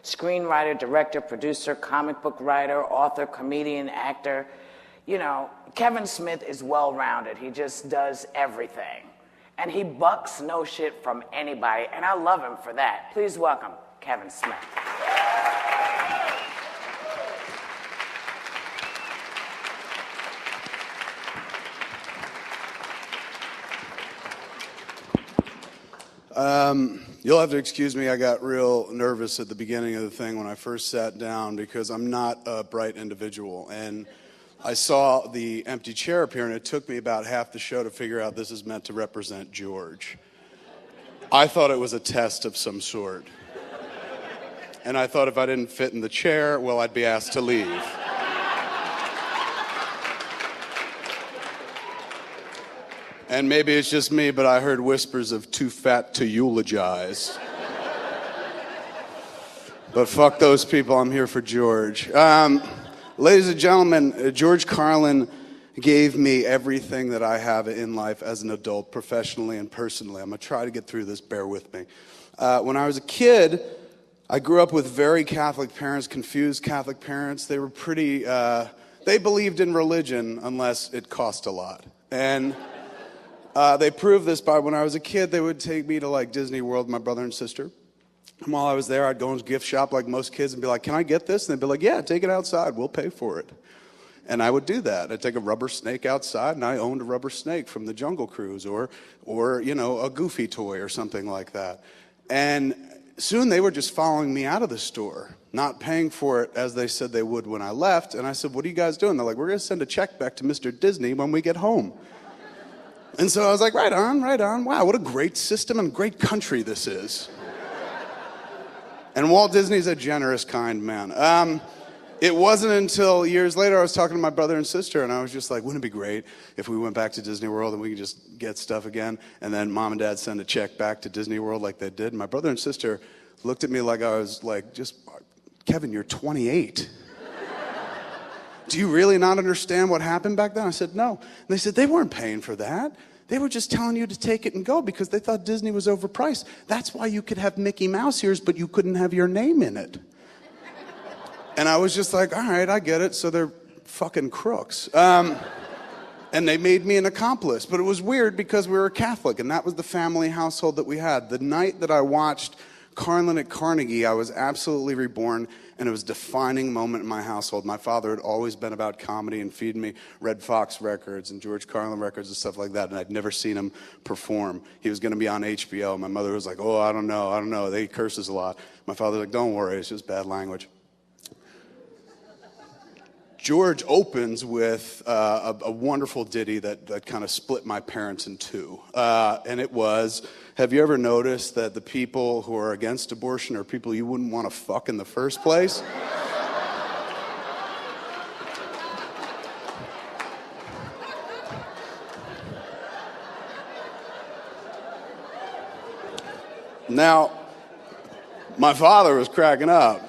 screenwriter, director, producer, comic book writer, author, comedian, actor. You know, Kevin Smith is well-rounded. He just does everything. And he bucks no shit from anybody, and I love him for that. Please welcome Kevin Smith. You'll have to excuse me, I got real nervous at the beginning of the thing when I first sat down because I'm not a bright individual. And I saw the empty chair appear, and it took me about half the show to figure out this is meant to represent George. I thought it was a test of some sort. And I thought if I didn't fit in the chair, well, I'd be asked to leave. And maybe it's just me, but I heard whispers of too fat to eulogize. But fuck those people, I'm here for George. Ladies and gentlemen, George Carlin gave me everything that I have in life as an adult, professionally and personally. I'm gonna try to get through this, bear with me. When I was a kid, I grew up with very Catholic parents, confused Catholic parents. They were pretty, they believed in religion unless it cost a lot. And they proved this by when I was a kid, they would take me to like Disney World, my brother and sister. And while I was there, I'd go into gift shop like most kids and be like, can I get this? And they'd be like, yeah, take it outside, we'll pay for it. And I would do that. I'd take a rubber snake outside, and I owned a rubber snake from the Jungle Cruise or you know, a Goofy toy or something like that. And soon they were just following me out of the store, not paying for it as they said they would when I left. And I said, what are you guys doing? They're like, we're gonna send a check back to Mr. Disney when we get home. And so I was like, right on, right on. Wow, what a great system and great country this is. And Walt Disney's a generous, kind man. It wasn't until years later I was talking to my brother and sister, and I was just like, wouldn't it be great if we went back to Disney World and we could just get stuff again? And then mom and dad send a check back to Disney World like they did. And my brother and sister looked at me like I was like, just, Kevin, you're 28. Do you really not understand what happened back then? I said, no. And they said, they weren't paying for that. They were just telling you to take it and go because they thought Disney was overpriced. That's why you could have Mickey Mouse ears, but you couldn't have your name in it. And I was just like, all right, I get it. So they're fucking crooks. And they made me an accomplice. But it was weird because we were Catholic, and that was the family household that we had. The night that I watched Carlin at Carnegie, I was absolutely reborn, and it was a defining moment in my household. My father had always been about comedy and feeding me Red Fox records and George Carlin records and stuff like that, and I'd never seen him perform. He was gonna be on HBO. My mother was like, oh, I don't know. He curses a lot. My father was like, don't worry, it's just bad language. George opens with a wonderful ditty that kind of split my parents in two. And it was, have you ever noticed that the people who are against abortion are people you wouldn't want to fuck in the first place? Now, my father was cracking up.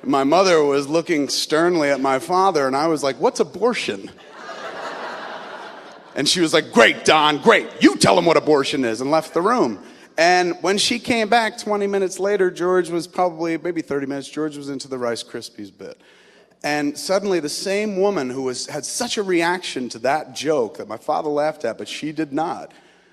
My mother was looking sternly at my father, and I was like, what's abortion? And she was like, great, Don, great. You tell him what abortion is, and left the room. And when she came back 20 minutes later, George was probably, maybe 30 minutes, George was into the Rice Krispies bit. And suddenly the same woman who had such a reaction to that joke that my father laughed at, but she did not,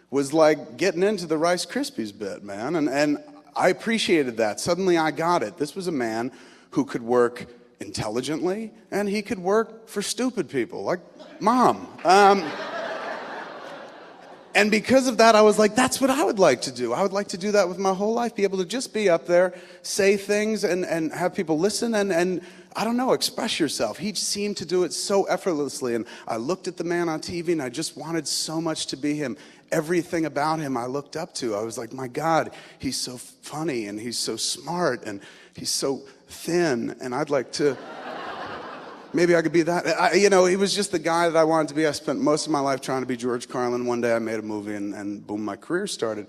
was like getting into the Rice Krispies bit, man. And I appreciated that. Suddenly I got it. This was a man who could work intelligently, and he could work for stupid people, like Mom. And because of that, I was like, that's what I would like to do. I would like to do that with my whole life, be able to just be up there, say things, and have people listen, and I don't know, express yourself. He seemed to do it so effortlessly, and I looked at the man on TV, and I just wanted so much to be him. Everything about him I looked up to. I was like, my God, he's so funny, and he's so smart, and he's so thin, and I'd like to, maybe I could be that. You know, he was just the guy that I wanted to be. I spent most of my life trying to be George Carlin. One day I made a movie, and boom, my career started.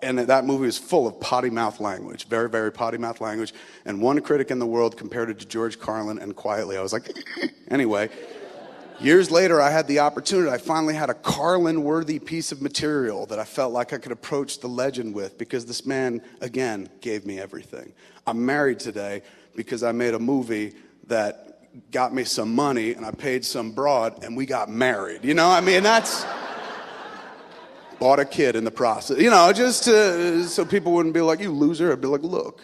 And that movie was full of potty mouth language, very, very potty mouth language. And one critic in the world compared it to George Carlin, and quietly I was like, anyway. Years later, I had the opportunity. I finally had a Carlin-worthy piece of material that I felt like I could approach the legend with because this man, again, gave me everything. I'm married today because I made a movie that got me some money and I paid some broad and we got married. You know, I mean, that's... Bought a kid in the process. You know, just so people wouldn't be like, you loser. I'd be like, look.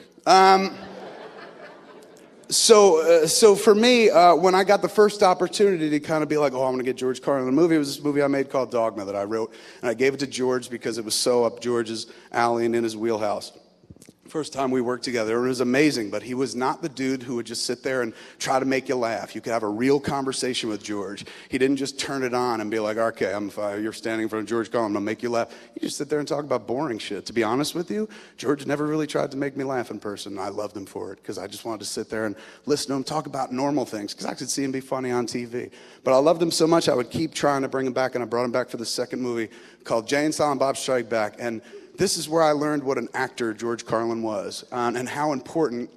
So for me, when I got the first opportunity to kind of be like, oh, I'm going to get George Carlin in a movie, it was this movie I made called Dogma that I wrote. And I gave it to George because it was so up George's alley and in his wheelhouse. First time we worked together, it was amazing, but he was not the dude who would just sit there and try to make you laugh. You could have a real conversation with George. He didn't just turn it on and be like, okay, you're standing in front of George Carlin, I'm gonna make you laugh. You just sit there and talk about boring shit. To be honest with you, George never really tried to make me laugh in person. I loved him for it because I just wanted to sit there and listen to him talk about normal things because I could see him be funny on TV. But I loved him so much I would keep trying to bring him back, and I brought him back for the second movie called Jay and Silent Bob Strike Back. And this is where I learned what an actor George Carlin was and how important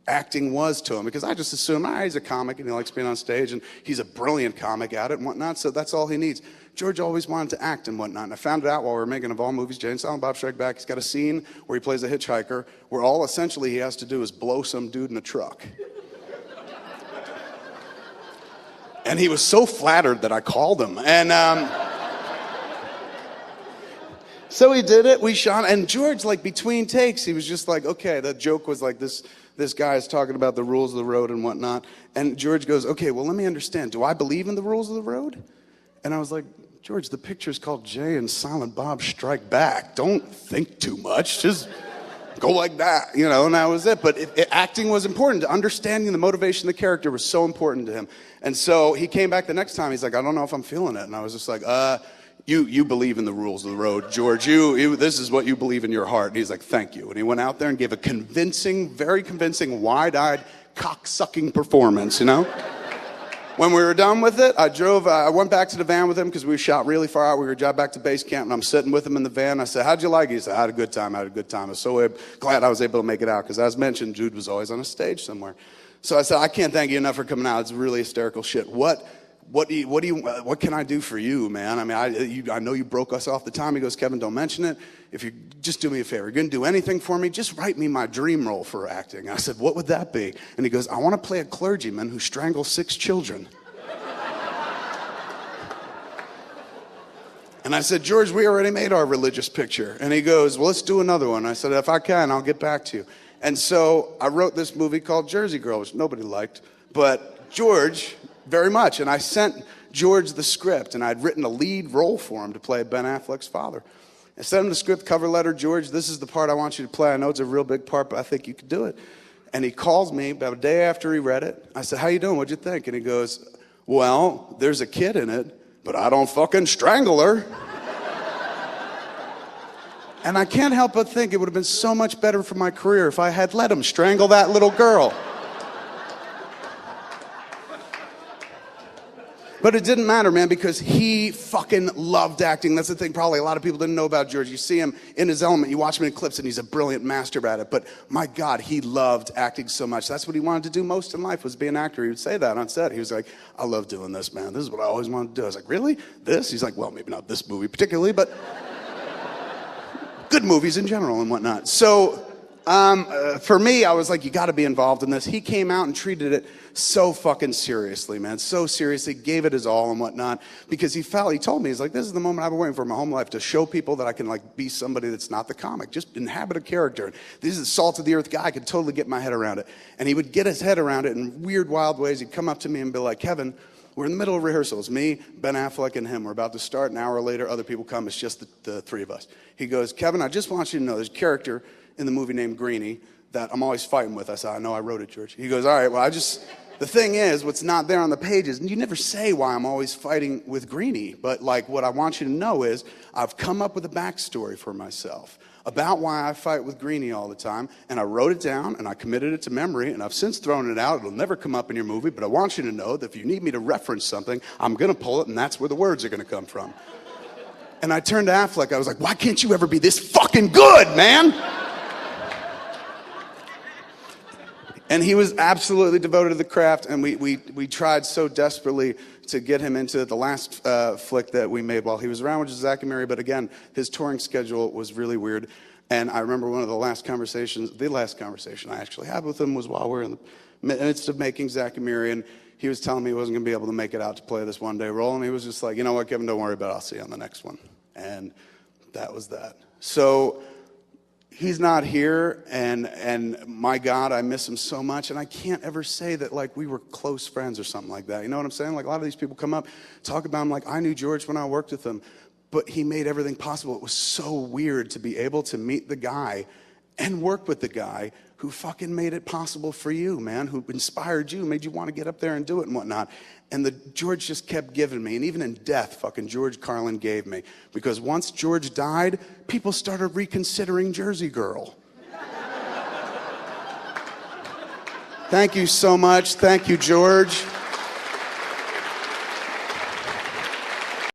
acting was to him. Because I just assumed, he's a comic and he likes being on stage and he's a brilliant comic at it and whatnot, so that's all he needs. George always wanted to act and whatnot. And I found it out while we were making of all movies, Jay and Silent Bob Strike Back. He's got a scene where he plays a hitchhiker where all essentially he has to do is blow some dude in a truck. And he was so flattered that I called him. And... So he did it, we shot, and George, like, between takes, he was just like, okay, the joke was like this guy is talking about the rules of the road and whatnot, and George goes, okay, well, let me understand, do I believe in the rules of the road? And I was like, George, the picture's called Jay and Silent Bob Strike Back. Don't think too much, just go like that, you know, and that was it. But acting was important. Understanding the motivation of the character was so important to him. And so he came back the next time, he's like, I don't know if I'm feeling it. And I was just like, You believe in the rules of the road, George. This is what you believe in your heart. And he's like, thank you. And he went out there and gave a convincing, very convincing, wide-eyed, cock-sucking performance, you know? When we were done with it, I went back to the van with him because we shot really far out. We were driving back to base camp, and I'm sitting with him in the van. I said, how'd you like it? He said, I had a good time. I was so glad I was able to make it out because, as mentioned, Jude was always on a stage somewhere. So I said, I can't thank you enough for coming out. It's really hysterical shit. What can I do for you, man? I mean, I know you broke us off the time. He goes, Kevin, don't mention it. If you just do me a favor, you're going to do anything for me, just write me my dream role for acting. I said, what would that be? And he goes, I want to play a clergyman who strangles 6 children. And I said, George, we already made our religious picture. And he goes, well, let's do another one. I said, if I can, I'll get back to you. And so I wrote this movie called Jersey Girl, which nobody liked, but George... very much. And I sent George the script, and I'd written a lead role for him to play Ben Affleck's father. I sent him the script, cover letter, George, this is the part I want you to play. I know it's a real big part, but I think you could do it. And he calls me about a day after he read it. I said, how you doing? What'd you think? And he goes, well, there's a kid in it, but I don't fucking strangle her. And I can't help but think it would have been so much better for my career if I had let him strangle that little girl. But it didn't matter, man, because he fucking loved acting. That's the thing probably a lot of people didn't know about George. You see him in his element, you watch him in clips, and he's a brilliant master at it. But my God, he loved acting so much. That's what he wanted to do most in life, was be an actor. He would say that on set. He was like, I love doing this, man. This is what I always wanted to do. I was like, really? This? He's like, well, maybe not this movie particularly, but good movies in general and whatnot. So for me, I was like, you got to be involved in this. He came out and treated it so fucking seriously, man. So seriously, gave it his all and whatnot, because he told me, he's like, this is the moment I've been waiting for my whole life, to show people that I can like be somebody that's not the comic, just inhabit a character. This is the salt of the earth guy. I could totally get my head around it. And he would get his head around it in weird, wild ways. He'd come up to me and be like, Kevin, we're in the middle of rehearsals. Me, Ben Affleck, and him. We're about to start. An hour later, other people come. It's just the three of us. He goes, Kevin, I just want you to know there's a character in the movie named Greenie that I'm always fighting with. I said, I know, I wrote it, George. He goes, all right, well, the thing is, what's not there on the pages, and you never say why I'm always fighting with Greenie, but like what I want you to know is I've come up with a backstory for myself about why I fight with Greenie all the time, and I wrote it down, and I committed it to memory, and I've since thrown it out. It'll never come up in your movie, but I want you to know that if you need me to reference something, I'm going to pull it, and that's where the words are going to come from. And I turned to Affleck. I was like, why can't you ever be this fucking good, man? And he was absolutely devoted to the craft, and we tried so desperately to get him into the last flick that we made while he was around, which is Zack and Mary, but again, his touring schedule was really weird. And I remember one of the last conversation I actually had with him was while we were in the midst of making Zack and Mary, and he was telling me he wasn't going to be able to make it out to play this one-day role, and he was just like, you know what, Kevin, don't worry about it, I'll see you on the next one. And that was that. So he's not here, and my God, I miss him so much, and I can't ever say that, like, we were close friends or something like that. You know what I'm saying? Like, a lot of these people come up, talk about him like, I knew George when I worked with him, but he made everything possible. It was so weird to be able to meet the guy and work with the guy who fucking made it possible for you, man, who inspired you, made you want to get up there and do it and whatnot. And George just kept giving me, and even in death, fucking George Carlin gave me. Because once George died, people started reconsidering Jersey Girl. Thank you so much. Thank you, George.